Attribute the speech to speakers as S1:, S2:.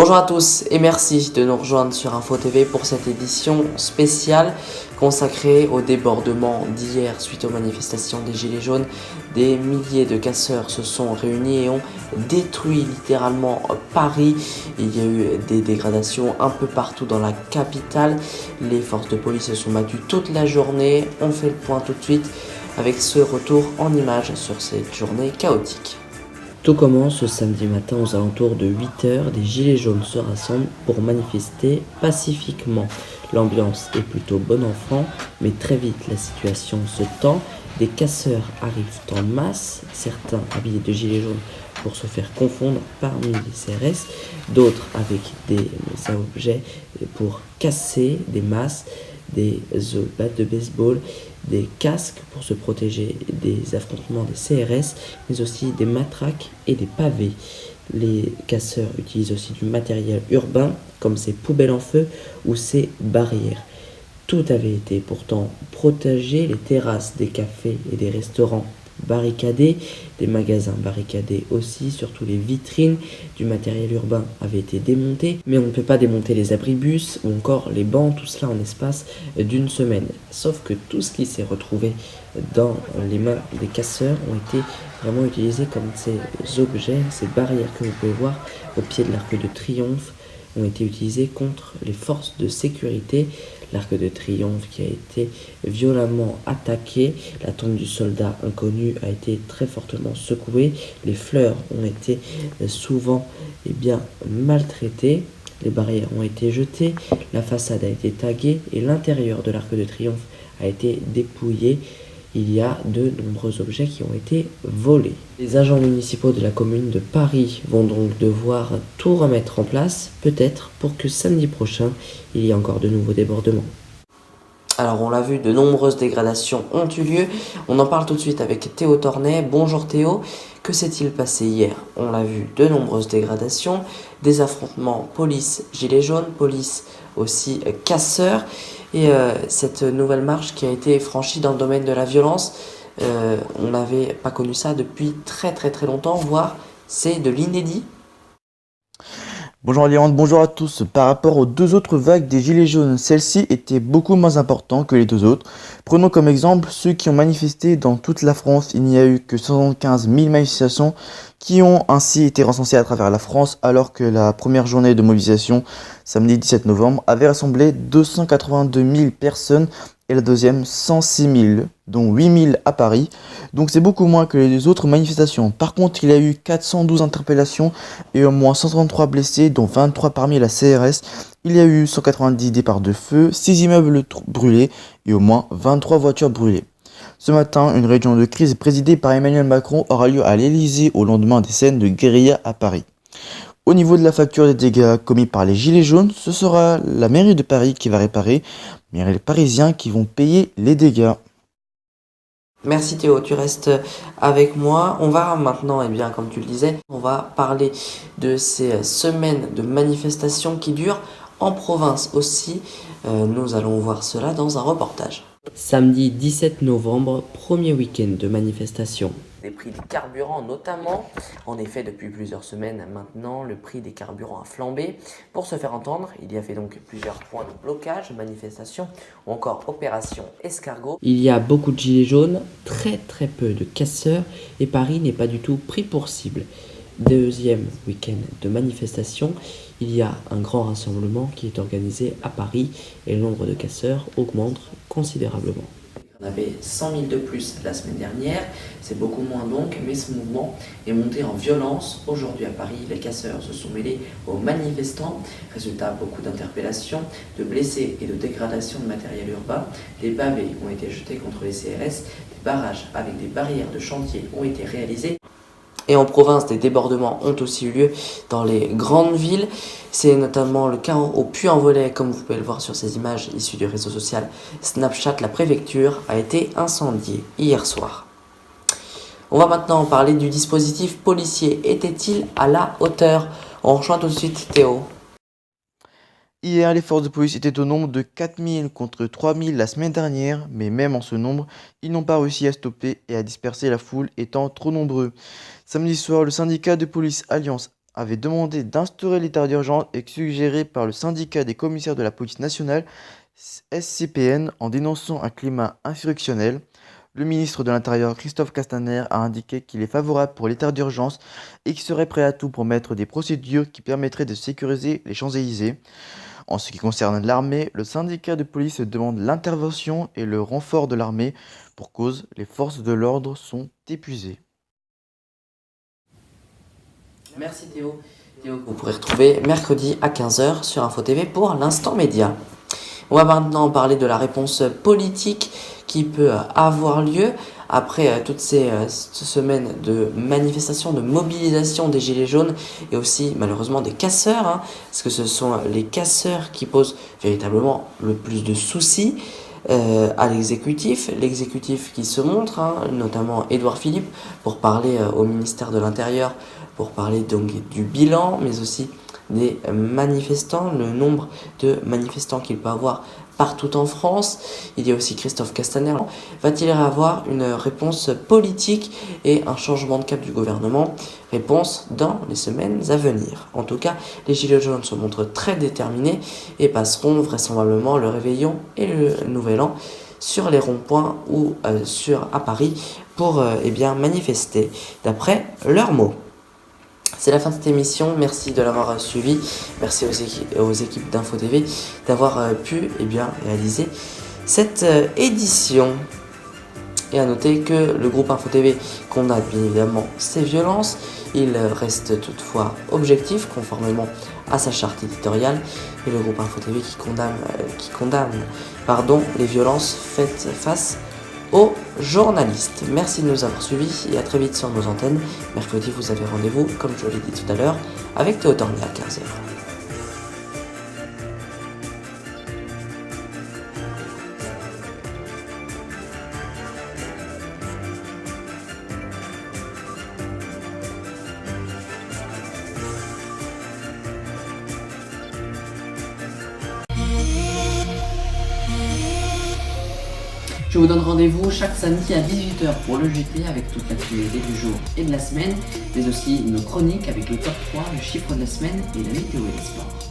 S1: Bonjour à tous et merci de nous rejoindre sur Info TV pour cette édition spéciale consacrée au débordement d'hier suite aux manifestations des Gilets jaunes. Des milliers de casseurs se sont réunis et ont détruit littéralement Paris. Il y a eu des dégradations un peu partout dans la capitale. Les forces de police se sont battues toute la journée. On fait le point tout de suite avec ce retour en images sur cette journée chaotique. Tout commence ce samedi matin aux alentours de 8 h. Des gilets jaunes se rassemblent pour manifester pacifiquement. L'ambiance est plutôt bon enfant, mais très vite la situation se tend. Des casseurs arrivent en masse, certains habillés de gilets jaunes pour se faire confondre parmi les CRS, d'autres avec des objets pour casser des masses, des battes de baseball, des casques pour se protéger des affrontements des CRS, mais aussi des matraques et des pavés. Les casseurs utilisent aussi du matériel urbain, comme ces poubelles en feu ou ces barrières. Tout avait été pourtant protégé, les terrasses des cafés et des restaurants barricadés, des magasins barricadés aussi, surtout les vitrines du matériel urbain avaient été démontées, mais on ne peut pas démonter les abribus ou encore les bancs, tout cela en l'espace d'une semaine. Sauf que tout ce qui s'est retrouvé dans les mains des casseurs ont été vraiment utilisés comme ces objets, ces barrières que vous pouvez voir au pied de l'Arc de Triomphe ont été utilisés contre les forces de sécurité. L'Arc de Triomphe qui a été violemment attaqué, la tombe du soldat inconnu a été très fortement secouée, les fleurs ont été souvent maltraitées, les barrières ont été jetées, la façade a été taguée et l'intérieur de l'Arc de Triomphe a été dépouillé. Il y a de nombreux objets qui ont été volés. Les agents municipaux de la commune de Paris vont donc devoir tout remettre en place, peut-être pour que samedi prochain, il y ait encore de nouveaux débordements. Alors on l'a vu, de nombreuses dégradations ont eu lieu. On en parle tout de suite avec Théo Tornet. Bonjour Théo, que s'est-il passé hier? On l'a vu, de nombreuses dégradations, des affrontements police-gilets jaunes, police aussi casseurs. Et cette nouvelle marche qui a été franchie dans le domaine de la violence, on n'avait pas connu ça depuis très longtemps, voire c'est de l'inédit.
S2: Bonjour Léon, bonjour à tous. Par rapport aux deux autres vagues des Gilets jaunes, celle-ci était beaucoup moins importante que les deux autres. Prenons comme exemple ceux qui ont manifesté dans toute la France. Il n'y a eu que 75 000 manifestations qui ont ainsi été recensées à travers la France, alors que la première journée de mobilisation, samedi 17 novembre, avait rassemblé 282 000 personnes et la deuxième 106 000, dont 8 000 à Paris. Donc c'est beaucoup moins que les autres manifestations. Par contre, il y a eu 412 interpellations et au moins 133 blessés, dont 23 parmi la CRS. Il y a eu 190 départs de feu, 6 immeubles brûlés et au moins 23 voitures brûlées. Ce matin, une réunion de crise présidée par Emmanuel Macron aura lieu à l'Elysée au lendemain des scènes de guérilla à Paris. Au niveau de la facture des dégâts commis par les Gilets jaunes, ce sera la mairie de Paris qui va réparer, mais les Parisiens qui vont payer les dégâts.
S1: Merci Théo, tu restes avec moi. On va maintenant, comme tu le disais, on va parler de ces semaines de manifestations qui durent en province aussi. Nous allons voir cela dans un reportage. Samedi 17 novembre, premier week-end de manifestation. Des prix des carburants notamment. En effet, depuis plusieurs semaines maintenant, le prix des carburants a flambé. Pour se faire entendre, il y avait donc plusieurs points de blocage, manifestations ou encore opération escargot. Il y a beaucoup de gilets jaunes, très peu de casseurs et Paris n'est pas du tout pris pour cible. Deuxième week-end de manifestation, il y a un grand rassemblement qui est organisé à Paris et le nombre de casseurs augmente considérablement. On avait 100 000 de plus la semaine dernière, c'est beaucoup moins donc, mais ce mouvement est monté en violence. Aujourd'hui à Paris, les casseurs se sont mêlés aux manifestants. Résultat, beaucoup d'interpellations, de blessés et de dégradations de matériel urbain. Des pavés ont été jetés contre les CRS, des barrages avec des barrières de chantier ont été réalisés. Et en province, des débordements ont aussi eu lieu dans les grandes villes. C'est notamment le cas au Puy-en-Velay, comme vous pouvez le voir sur ces images issues du réseau social Snapchat. La préfecture a été incendiée hier soir. On va maintenant parler du dispositif policier. Était-il à la hauteur? On rejoint tout de suite Théo.
S2: Hier, les forces de police étaient au nombre de 4 000 contre 3 000 la semaine dernière, mais même en ce nombre, ils n'ont pas réussi à stopper et à disperser la foule étant trop nombreux. Samedi soir, le syndicat de police Alliance avait demandé d'instaurer l'état d'urgence et suggéré par le syndicat des commissaires de la police nationale, SCPN, en dénonçant un climat insurrectionnel. Le ministre de l'Intérieur, Christophe Castaner, a indiqué qu'il est favorable pour l'état d'urgence et qu'il serait prêt à tout pour mettre des procédures qui permettraient de sécuriser les Champs-Élysées. En ce qui concerne l'armée, le syndicat de police demande l'intervention et le renfort de l'armée. Pour cause, les forces de l'ordre sont épuisées.
S1: Merci Théo. Théo que vous pourrez retrouver mercredi à 15 h sur Info TV pour l'instant média. On va maintenant parler de la réponse politique qui peut avoir lieu après toutes ces semaines de manifestations, de mobilisation des Gilets jaunes et aussi malheureusement des casseurs, parce que ce sont les casseurs qui posent véritablement le plus de soucis à l'exécutif qui se montre, notamment Édouard Philippe, pour parler au ministère de l'Intérieur, pour parler donc du bilan, mais aussi des manifestants, le nombre de manifestants qu'il peut avoir partout en France. Il y a aussi Christophe Castaner. Va-t-il y avoir une réponse politique et un changement de cap du gouvernement? Réponse dans les semaines à venir. En tout cas, les Gilets jaunes se montrent très déterminés et passeront vraisemblablement le réveillon et le nouvel an sur les ronds-points ou à Paris pour manifester, d'après leurs mots. C'est la fin de cette émission, merci de l'avoir suivi, merci aux équipes d'Info TV d'avoir pu réaliser cette édition. Et à noter que le groupe Info TV condamne bien évidemment ces violences, il reste toutefois objectif conformément à sa charte éditoriale, et le groupe Info TV qui condamne les violences faites face aux journalistes. Merci de nous avoir suivis et à très vite sur nos antennes. Mercredi, vous avez rendez-vous, comme je l'ai dit tout à l'heure, avec Théo Tornier à 15 h. Je vous donne rendez-vous chaque samedi à 18 h pour le JT avec toute l'actualité du jour et de la semaine, mais aussi nos chroniques avec le top 3, le chiffre de la semaine et la météo et les sports.